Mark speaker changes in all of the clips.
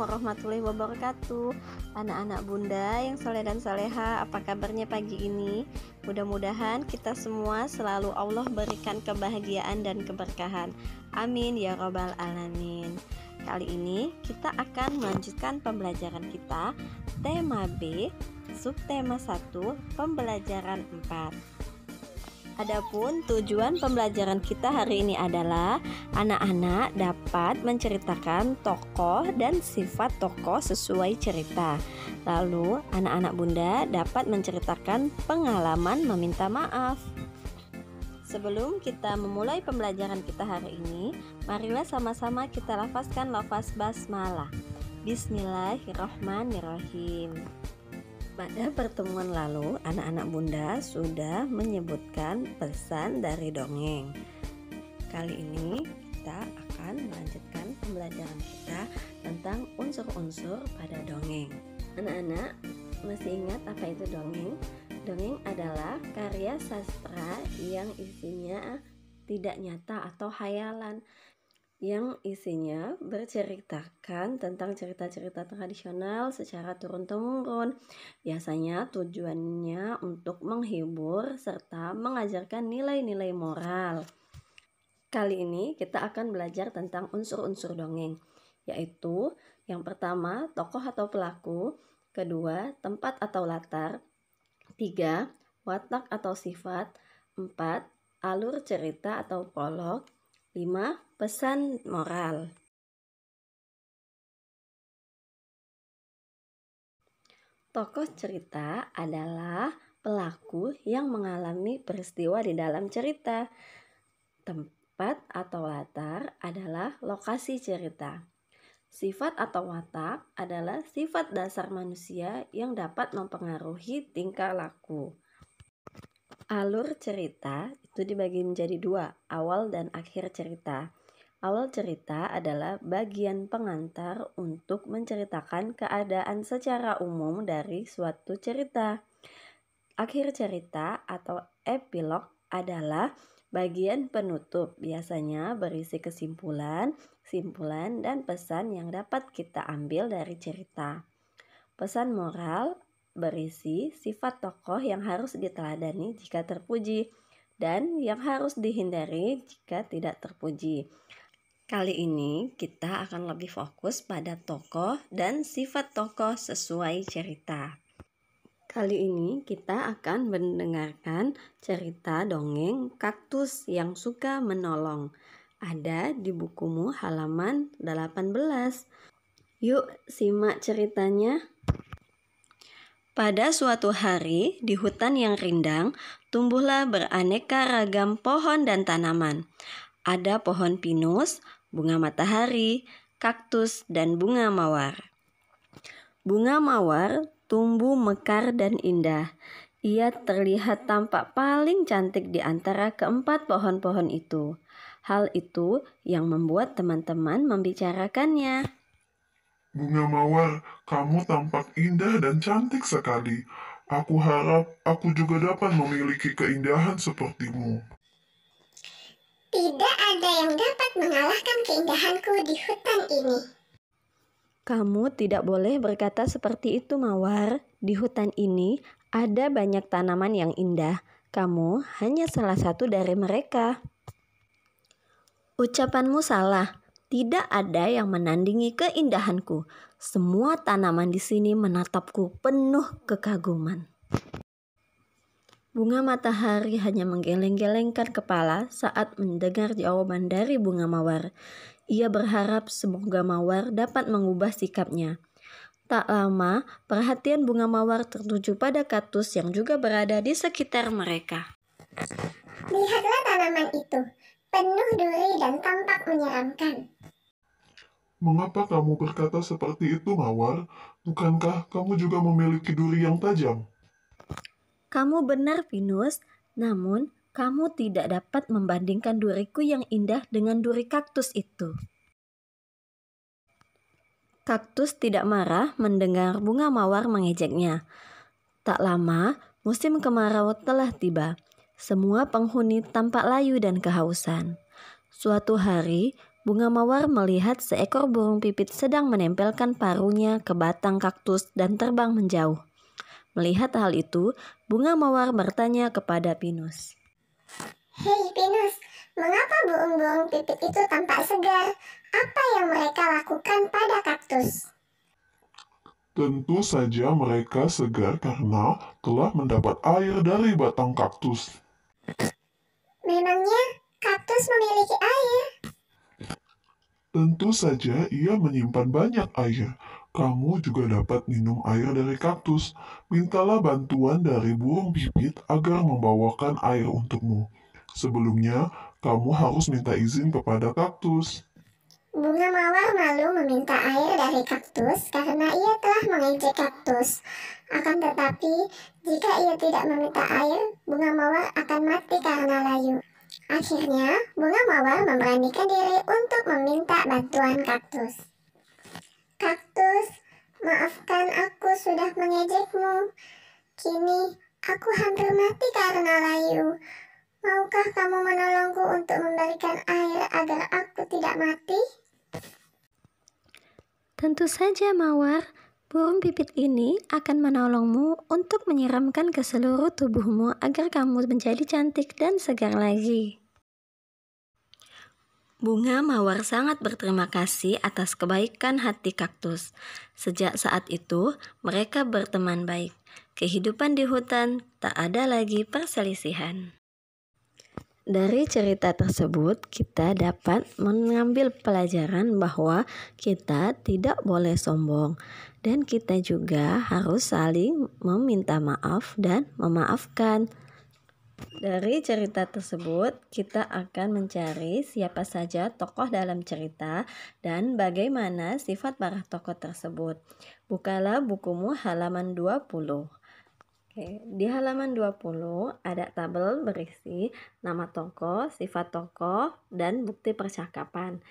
Speaker 1: warahmatullahi wabarakatuh. Anak-anak bunda yang soleh dan soleha, apa kabarnya pagi ini? Mudah-mudahan kita semua selalu Allah berikan kebahagiaan dan keberkahan. Amin ya robbal alamin. Kali ini kita akan melanjutkan pembelajaran kita, tema B, subtema 1, pembelajaran 4. Adapun tujuan pembelajaran kita hari ini adalah anak-anak dapat menceritakan tokoh dan sifat tokoh sesuai cerita. Lalu anak-anak bunda dapat menceritakan pengalaman meminta maaf. Sebelum kita memulai pembelajaran kita hari ini, marilah sama-sama kita lafazkan lafaz basmalah. Bismillahirrahmanirrahim. Pada pertemuan lalu, anak-anak bunda sudah menyebutkan pesan dari dongeng. Kali ini kita akan melanjutkan pembelajaran kita tentang unsur-unsur pada dongeng. Anak-anak masih ingat apa itu dongeng? Dongeng adalah karya sastra yang isinya tidak nyata atau hayalan, yang isinya berceritakan tentang cerita-cerita tradisional secara turun-temurun. Biasanya tujuannya untuk menghibur serta mengajarkan nilai-nilai moral. Kali ini kita akan belajar tentang unsur-unsur dongeng, yaitu yang pertama tokoh atau pelaku, kedua tempat atau latar, 3 watak atau sifat, 4 alur cerita atau prolog, 5 pesan moral. Tokoh cerita adalah pelaku yang mengalami peristiwa di dalam cerita. Tempat atau latar adalah lokasi cerita. Sifat atau watak adalah sifat dasar manusia yang dapat mempengaruhi tingkah laku. Alur cerita itu dibagi menjadi 2, awal dan akhir cerita. Awal cerita adalah bagian pengantar untuk menceritakan keadaan secara umum dari suatu cerita. Akhir cerita atau epilog adalah bagian penutup, biasanya berisi kesimpulan, simpulan, dan pesan yang dapat kita ambil dari cerita. Pesan moral berisi sifat tokoh yang harus diteladani jika terpuji dan yang harus dihindari jika tidak terpuji. Kali ini kita akan lebih fokus pada tokoh dan sifat tokoh sesuai cerita. Kali ini kita akan mendengarkan cerita dongeng Kaktus yang Suka Menolong. Ada di bukumu halaman 18. Yuk simak ceritanya. Pada suatu hari di hutan yang rindang, tumbuhlah beraneka ragam pohon dan tanaman. Ada pohon pinus, bunga matahari, kaktus, dan bunga mawar. Bunga mawar tumbuh mekar dan indah. Ia terlihat tampak paling cantik di antara keempat pohon-pohon itu. Hal itu yang membuat teman-teman membicarakannya.
Speaker 2: Bunga mawar, kamu tampak indah dan cantik sekali. Aku harap aku juga dapat memiliki keindahan sepertimu.
Speaker 3: Tidak ada yang dapat mengalahkan keindahanku di hutan ini.
Speaker 1: Kamu tidak boleh berkata seperti itu, Mawar. Di hutan ini ada banyak tanaman yang indah. Kamu hanya salah satu dari mereka. Ucapanmu salah. Tidak ada yang menandingi keindahanku. Semua tanaman di sini menatapku penuh kekaguman. Bunga matahari hanya menggeleng-gelengkan kepala saat mendengar jawaban dari bunga mawar. Ia berharap semoga mawar dapat mengubah sikapnya. Tak lama, perhatian bunga mawar tertuju pada kaktus yang juga berada di sekitar mereka.
Speaker 3: Lihatlah tanaman itu, penuh duri dan tampak menyeramkan.
Speaker 2: Mengapa kamu berkata seperti itu, Mawar? Bukankah kamu juga memiliki duri yang tajam?
Speaker 1: Kamu benar, Pinus. Namun, kamu tidak dapat membandingkan duriku yang indah dengan duri kaktus itu. Kaktus tidak marah mendengar bunga mawar mengejeknya. Tak lama, musim kemarau telah tiba. Semua penghuni tampak layu dan kehausan. Suatu hari, Bunga mawar melihat seekor burung pipit sedang menempelkan paruhnya ke batang kaktus dan terbang menjauh. Melihat hal itu, bunga mawar bertanya kepada Pinus.
Speaker 3: Hei Pinus, mengapa burung-burung pipit itu tampak segar? Apa yang mereka lakukan pada kaktus?
Speaker 2: Tentu saja mereka segar karena telah mendapat air dari batang kaktus.
Speaker 3: Memangnya kaktus memiliki air?
Speaker 2: Tentu saja ia menyimpan banyak air. Kamu juga dapat minum air dari kaktus. Mintalah bantuan dari burung pipit agar membawakan air untukmu. Sebelumnya, kamu harus minta izin kepada kaktus.
Speaker 3: Bunga mawar malu meminta air dari kaktus karena ia telah mengejek kaktus. Akan tetapi, jika ia tidak meminta air, bunga mawar akan mati karena layu. Akhirnya, bunga mawar memberanikan diri untuk meminta bantuan kaktus. Kaktus, maafkan aku sudah mengejekmu. Kini, aku hampir mati karena layu. Maukah kamu menolongku untuk memberikan air agar aku tidak mati?
Speaker 1: Tentu saja Mawar, burung pipit ini akan menolongmu untuk menyiramkan ke seluruh tubuhmu agar kamu menjadi cantik dan segar lagi. Bunga mawar sangat berterima kasih atas kebaikan hati kaktus. Sejak saat itu, mereka berteman baik. Kehidupan di hutan tak ada lagi perselisihan. Dari cerita tersebut, kita dapat mengambil pelajaran bahwa kita tidak boleh sombong dan kita juga harus saling meminta maaf dan memaafkan. Dari cerita tersebut, kita akan mencari siapa saja tokoh dalam cerita dan bagaimana sifat para tokoh tersebut. Bukalah bukumu halaman 20. Oke, di halaman 20 ada tabel berisi nama tokoh, sifat tokoh, dan bukti percakapan.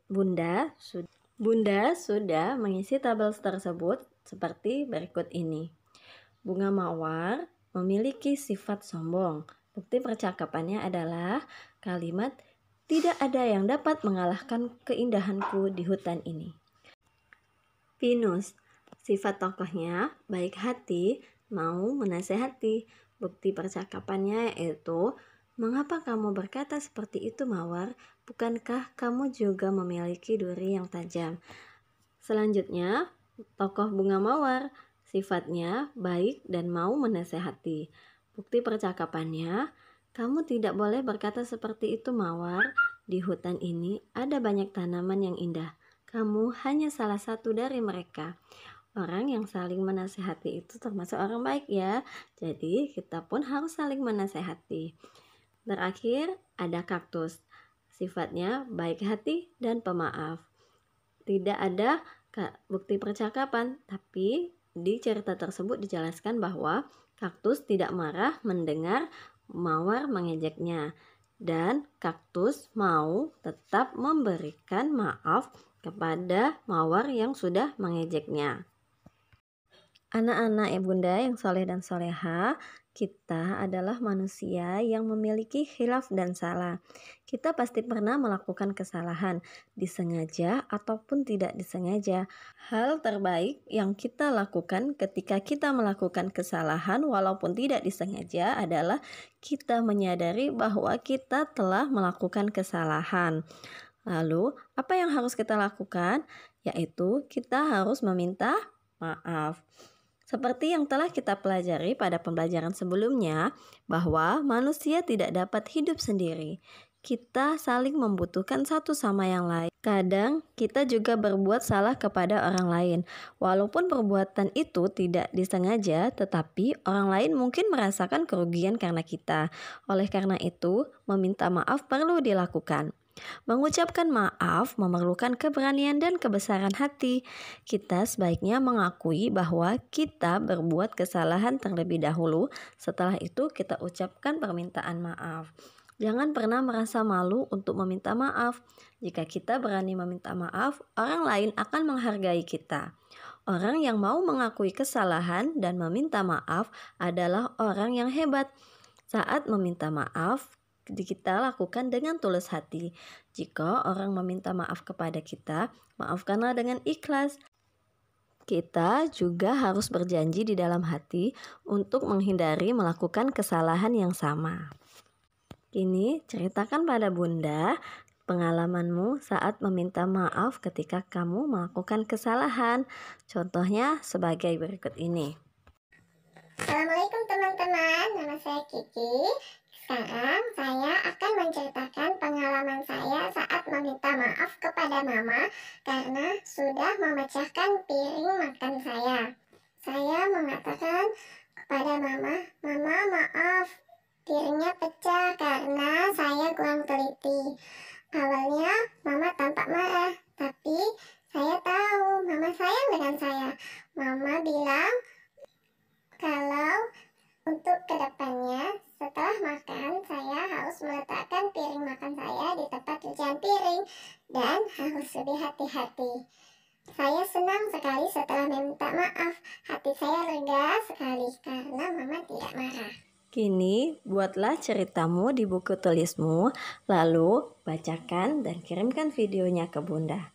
Speaker 1: Bunda sudah mengisi tabel tersebut seperti berikut ini. Bunga mawar memiliki sifat sombong. Bukti percakapannya adalah kalimat tidak ada yang dapat mengalahkan keindahanku di hutan ini. Pinus, sifat tokohnya baik hati, mau menasehati. Bukti percakapannya yaitu, mengapa kamu berkata seperti itu Mawar? Bukankah kamu juga memiliki duri yang tajam? Selanjutnya, tokoh bunga mawar. Sifatnya baik dan mau menasehati. Bukti percakapannya, kamu tidak boleh berkata seperti itu Mawar. Di hutan ini ada banyak tanaman yang indah. Kamu hanya salah satu dari mereka. Orang yang saling menasehati itu termasuk orang baik ya. Jadi kita pun harus saling menasehati. Terakhir ada kaktus. Sifatnya baik hati dan pemaaf. Tidak ada bukti percakapan, tapi di cerita tersebut dijelaskan bahwa kaktus tidak marah mendengar mawar mengejeknya dan kaktus mau tetap memberikan maaf kepada mawar yang sudah mengejeknya. Anak-anak bunda yang soleh dan soleha, kita adalah manusia yang memiliki khilaf dan salah. Kita pasti pernah melakukan kesalahan, disengaja ataupun tidak disengaja. Hal terbaik yang kita lakukan ketika kita melakukan kesalahan walaupun tidak disengaja adalah kita menyadari bahwa kita telah melakukan kesalahan. Lalu, apa yang harus kita lakukan? Yaitu kita harus meminta maaf. Seperti yang telah kita pelajari pada pembelajaran sebelumnya, bahwa manusia tidak dapat hidup sendiri. Kita saling membutuhkan satu sama yang lain. Kadang kita juga berbuat salah kepada orang lain. Walaupun perbuatan itu tidak disengaja, tetapi orang lain mungkin merasakan kerugian karena kita. Oleh karena itu, meminta maaf perlu dilakukan. Mengucapkan maaf memerlukan keberanian dan kebesaran hati. Kita sebaiknya mengakui bahwa kita berbuat kesalahan terlebih dahulu. Setelah itu kita ucapkan permintaan maaf. Jangan pernah merasa malu untuk meminta maaf. Jika kita berani meminta maaf, orang lain akan menghargai kita. Orang yang mau mengakui kesalahan dan meminta maaf adalah orang yang hebat. Saat meminta maaf, kita lakukan dengan tulus hati. Jika orang meminta maaf kepada kita, maafkanlah dengan ikhlas. Kita juga harus berjanji di dalam hati untuk menghindari melakukan kesalahan yang sama. Kini ceritakan pada Bunda pengalamanmu saat meminta maaf ketika kamu melakukan kesalahan. Contohnya sebagai berikut ini.
Speaker 3: Assalamualaikum teman-teman, nama saya Kiki. Sekarang saya akan menceritakan pengalaman saya saat meminta maaf kepada mama karena sudah memecahkan piring makan saya. Saya mengatakan kepada mama, "Mama, maaf, piringnya pecah karena saya kurang teliti." Awalnya mama tampak marah, tapi saya tahu mama sayang dengan saya. Mama bilang kalau untuk kedepannya setelah makan saya harus meletakkan piring makan saya di tempat cucian piring dan harus lebih hati-hati. Saya senang sekali setelah meminta maaf. Hati saya lega sekali karena mama tidak marah.
Speaker 1: Kini buatlah ceritamu di buku tulismu, lalu bacakan dan kirimkan videonya ke Bunda.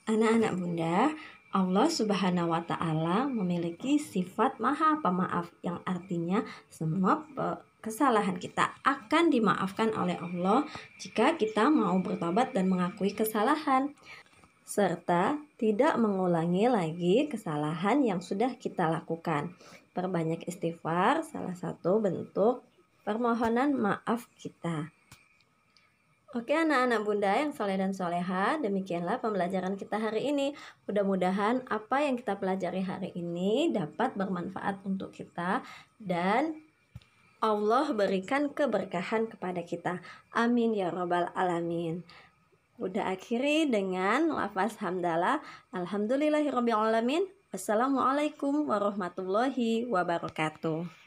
Speaker 1: Anak-anak Bunda, Allah Subhanahu wa Ta'ala memiliki sifat Maha Pemaaf, yang artinya semua kesalahan kita akan dimaafkan oleh Allah jika kita mau bertobat dan mengakui kesalahan, serta tidak mengulangi lagi kesalahan yang sudah kita lakukan. Perbanyak istighfar, salah satu bentuk permohonan maaf kita. Oke anak-anak Bunda yang soleh dan soleha, demikianlah pembelajaran kita hari ini. Mudah-mudahan apa yang kita pelajari hari ini dapat bermanfaat untuk kita dan Allah berikan keberkahan kepada kita. Amin ya robbal alamin. Udah akhiri dengan lafaz hamdalah. Alhamdulillahirobbilalamin. Wassalamualaikum warahmatullahi wabarakatuh.